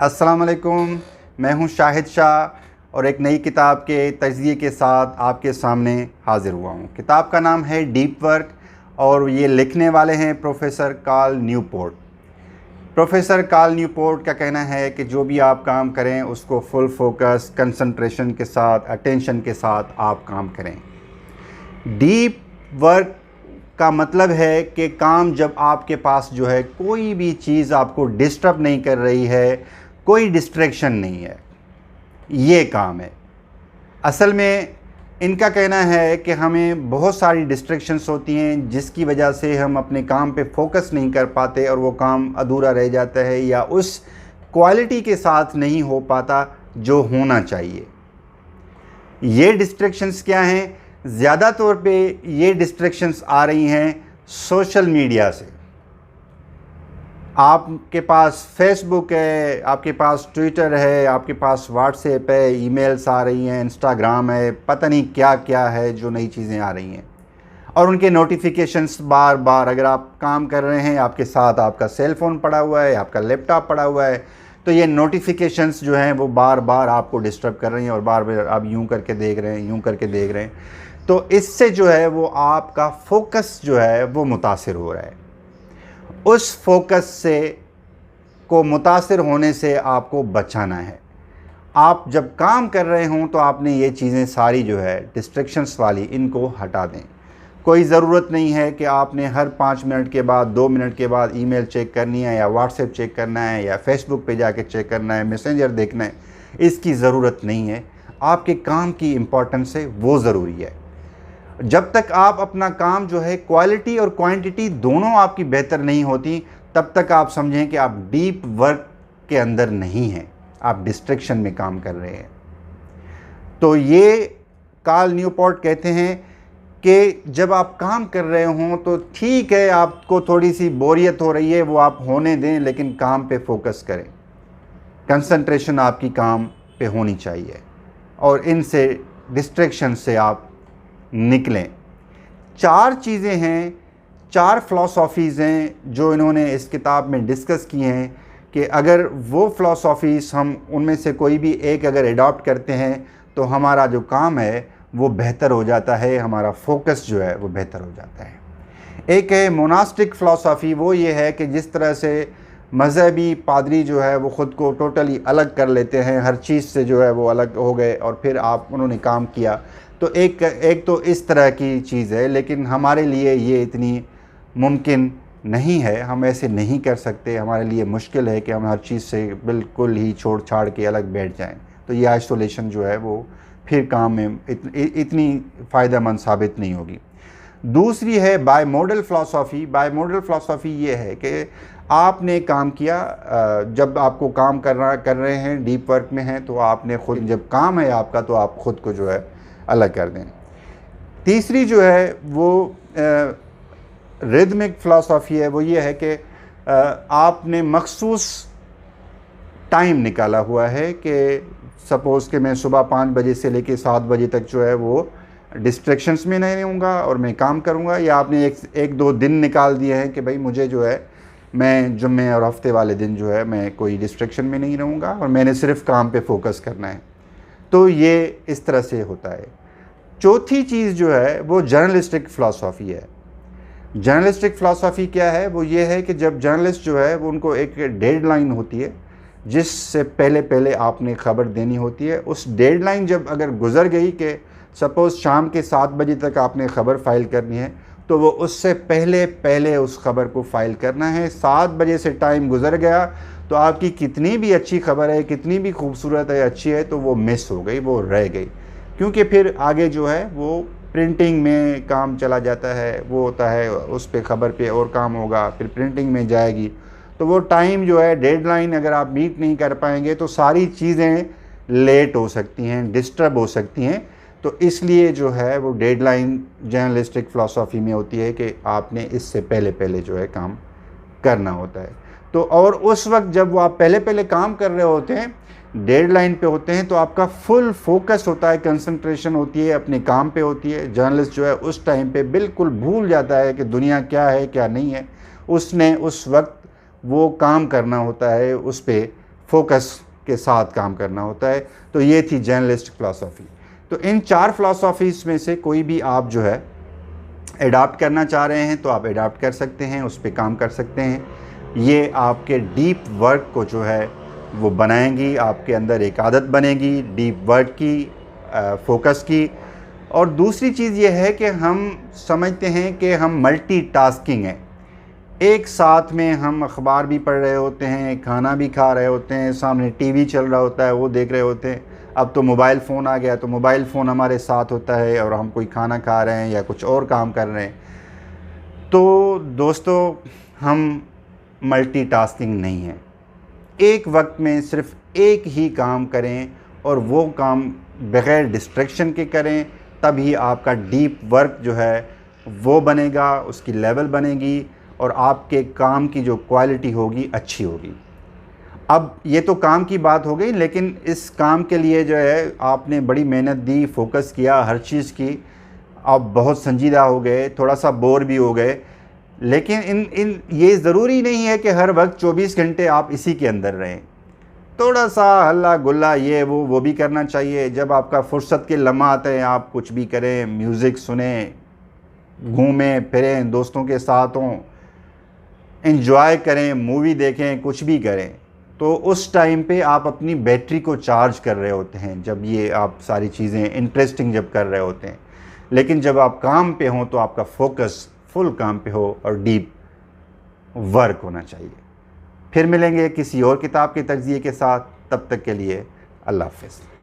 अस्सलाम वालेकुम। मैं हूं शाहिद शाह और एक नई किताब के तज्ज़िये के साथ आपके सामने हाज़िर हुआ हूं। किताब का नाम है डीप वर्क और ये लिखने वाले हैं professor Cal Newport. Professor Cal Newport का कहना है कि जो भी आप काम करें उसको फुल फोकस, कंसंट्रेशन के साथ, अटेंशन के साथ आप काम करें। डीप वर्क का मतलब है कि काम जब आपके पास जो है कोई भी चीज़ आपको डिस्टर्ब नहीं कर रही है, कोई डिस्ट्रैक्शन नहीं है, ये काम है। असल में इनका कहना है कि हमें बहुत सारी डिस्ट्रैक्शंस होती हैं जिसकी वजह से हम अपने काम पे फोकस नहीं कर पाते और वो काम अधूरा रह जाता है या उस क्वालिटी के साथ नहीं हो पाता जो होना चाहिए। ये डिस्ट्रैक्शंस क्या हैं? ज़्यादा तौर पे ये डिस्ट्रैक्शंस आ रही हैं सोशल मीडिया से। आपके पास फेसबुक है, आपके पास ट्विटर है, आपके पास व्हाट्सएप है, ईमेल्स आ रही हैं, इंस्टाग्राम है, पता नहीं क्या क्या है जो नई चीज़ें आ रही हैं और उनके नोटिफिकेशंस बार बार। अगर आप काम कर रहे हैं, आपके साथ आपका सेल फ़ोन पड़ा हुआ है, आपका लैपटॉप पड़ा हुआ है, तो ये नोटिफिकेशंस जो हैं वो बार बार आपको डिस्टर्ब कर रही हैं और बार बार आप यूं करके देख रहे हैं, यूं करके देख रहे हैं। तो इससे जो है वो आपका फोकस जो है वो मुतासिर हो रहा है। उस फोकस से को मुतासिर होने से आपको बचाना है। आप जब काम कर रहे हों तो आपने ये चीज़ें सारी जो है डिस्ट्रैक्शंस वाली, इनको हटा दें। कोई ज़रूरत नहीं है कि आपने हर 5 मिनट के बाद, 2 मिनट के बाद ईमेल चेक करनी है या व्हाट्सएप चेक करना है या फेसबुक पे जाके चेक करना है, मैसेंजर देखना है। इसकी ज़रूरत नहीं है। आपके काम की इम्पोर्टेंस है, वो ज़रूरी है। जब तक आप अपना काम जो है क्वालिटी और क्वांटिटी दोनों आपकी बेहतर नहीं होती, तब तक आप समझें कि आप डीप वर्क के अंदर नहीं हैं, आप डिस्ट्रैक्शन में काम कर रहे हैं। तो ये कार्ल न्यूपोर्ट कहते हैं कि जब आप काम कर रहे हों तो ठीक है, आपको थोड़ी सी बोरियत हो रही है, वो आप होने दें, लेकिन काम पे फोकस करें। कंसंट्रेशन आपकी काम पे होनी चाहिए और इनसे, डिस्ट्रैक्शन से आप निकलें। 4 चीज़ें हैं, 4 फ़िलॉसफ़ीज़ हैं जो इन्होंने इस किताब में डिस्कस की हैं कि अगर वो फ़िलॉसफ़ीज़ हम उनमें से कोई भी एक अगर एडॉप्ट करते हैं तो हमारा जो काम है वो बेहतर हो जाता है, हमारा फोकस जो है वो बेहतर हो जाता है। एक है मोनास्टिक फ़िलॉसफ़ी। वो ये है कि जिस तरह से मज़हबी पादरी जो है वो ख़ुद को टोटली अलग कर लेते हैं, हर चीज़ से जो है वो अलग हो गए और फिर उन्होंने काम किया। तो एक तो इस तरह की चीज़ है, लेकिन हमारे लिए ये इतनी मुमकिन नहीं है, हम ऐसे नहीं कर सकते। हमारे लिए मुश्किल है कि हम हर चीज़ से बिल्कुल ही छोड़ छाड़ के अलग बैठ जाएं। तो ये आइसोलेशन जो है वो फिर काम में इतनी फ़ायदेमंद साबित नहीं होगी। दूसरी है bimodal philosophy. Bimodal philosophy ये है कि आपने काम किया, जब आपको काम कर रहे हैं, डीप वर्क में हैं, तो आपने खुद, जब काम है आपका, तो आप ख़ुद को जो है अलग कर दें। तीसरी जो है वो रिदमिक फ़िलॉसफ़ी है। वो ये है कि आपने मखसूस टाइम निकाला हुआ है कि सपोज़ कि मैं सुबह 5 बजे से लेकर 7 बजे तक जो है वो डिस्ट्रैक्शंस में नहीं रहूँगा और मैं काम करूँगा। या आपने एक 2 दिन निकाल दिए हैं कि भाई मुझे जो है, मैं जुम्मे और हफ्ते वाले दिन जो है मैं कोई डिस्ट्रैक्शन में नहीं रहूँगा और मैंने सिर्फ काम पे फोकस करना है। तो ये इस तरह से होता है। चौथी चीज़ जो है वो जर्नलिस्टिक फ़िलॉसफ़ी है। जर्नलिस्टिक फ़िलॉसफ़ी क्या है? वो ये है कि जब जर्नलिस्ट जो है वो, उनको एक डेडलाइन होती है जिससे पहले आपने ख़बर देनी होती है। उस डेडलाइन जब अगर गुज़र गई कि सपोज़ शाम के 7 बजे तक आपने ख़बर फ़ाइल करनी है, तो वो उससे पहले उस ख़बर को फ़ाइल करना है। 7 बजे से टाइम गुज़र गया तो आपकी कितनी भी अच्छी ख़बर है, कितनी भी खूबसूरत है, अच्छी है, तो वो मिस हो गई, वो रह गई, क्योंकि फिर आगे जो है वो प्रिंटिंग में काम चला जाता है। वो होता है उस पे, ख़बर पे और काम होगा, फिर प्रिंटिंग में जाएगी। तो वो टाइम जो है, डेडलाइन अगर आप मीट नहीं कर पाएंगे तो सारी चीज़ें लेट हो सकती हैं, डिस्टर्ब हो सकती हैं। तो इसलिए जो है वो डेडलाइन जर्नलिस्टिक फ़िलॉसफ़ी में होती है कि आपने इससे पहले जो है काम करना होता है। तो और उस वक्त जब वो आप पहले काम कर रहे होते हैं, डेडलाइन पे होते हैं, तो आपका फुल फोकस होता है, कंसंट्रेशन होती है, अपने काम पे होती है। जर्नलिस्ट जो है उस टाइम पे बिल्कुल भूल जाता है कि दुनिया क्या है क्या नहीं है। उसने उस वक्त वो काम करना होता है, उस पे फोकस के साथ काम करना होता है। तो ये थी जर्नलिस्ट फ़िलासफ़ी। तो इन 4 फ़िलासफ़ीज़ में से कोई भी आप जो है एडॉप्ट करना चाह रहे हैं तो आप एडॉप्ट कर सकते हैं, उस पे काम कर सकते हैं। ये आपके डीप वर्क को जो है वो बनाएंगी, आपके अंदर एक आदत बनेगी डीप वर्क की, फोकस की। और दूसरी चीज़ ये है कि हम समझते हैं कि हम मल्टीटास्किंग हैं, एक साथ में हम अखबार भी पढ़ रहे होते हैं, खाना भी खा रहे होते हैं, सामने टीवी चल रहा होता है वो देख रहे होते हैं। अब तो मोबाइल फ़ोन आ गया तो मोबाइल फ़ोन हमारे साथ होता है और हम कोई खाना खा रहे हैं या कुछ और काम कर रहे हैं। तो दोस्तों, हम मल्टीटास्किंग नहीं हैं। एक वक्त में सिर्फ एक ही काम करें और वो काम बग़ैर डिस्ट्रैक्शन के करें, तभी आपका डीप वर्क जो है वो बनेगा, उसकी लेवल बनेगी और आपके काम की जो क्वालिटी होगी अच्छी होगी। अब ये तो काम की बात हो गई, लेकिन इस काम के लिए जो है आपने बड़ी मेहनत दी, फोकस किया हर चीज़ की, आप बहुत संजीदा हो गए, थोड़ा सा बोर भी हो गए। लेकिन इन ये ज़रूरी नहीं है कि हर वक्त 24 घंटे आप इसी के अंदर रहें। थोड़ा सा हल्ला गुल्ला ये वो भी करना चाहिए। जब आपका फुर्सत के लम्हा आते हैं आप कुछ भी करें, म्यूज़िक सुनें, घूमें फिरें, दोस्तों के साथ हों, एंजॉय करें, मूवी देखें, कुछ भी करें। तो उस टाइम पे आप अपनी बैटरी को चार्ज कर रहे होते हैं, जब ये आप सारी चीज़ें इंटरेस्टिंग जब कर रहे होते हैं। लेकिन जब आप काम पे हों तो आपका फोकस फुल काम पे हो और डीप वर्क होना चाहिए। फिर मिलेंगे किसी और किताब के तज्ज़िये के साथ, तब तक के लिए अल्लाह हाफ़िज़।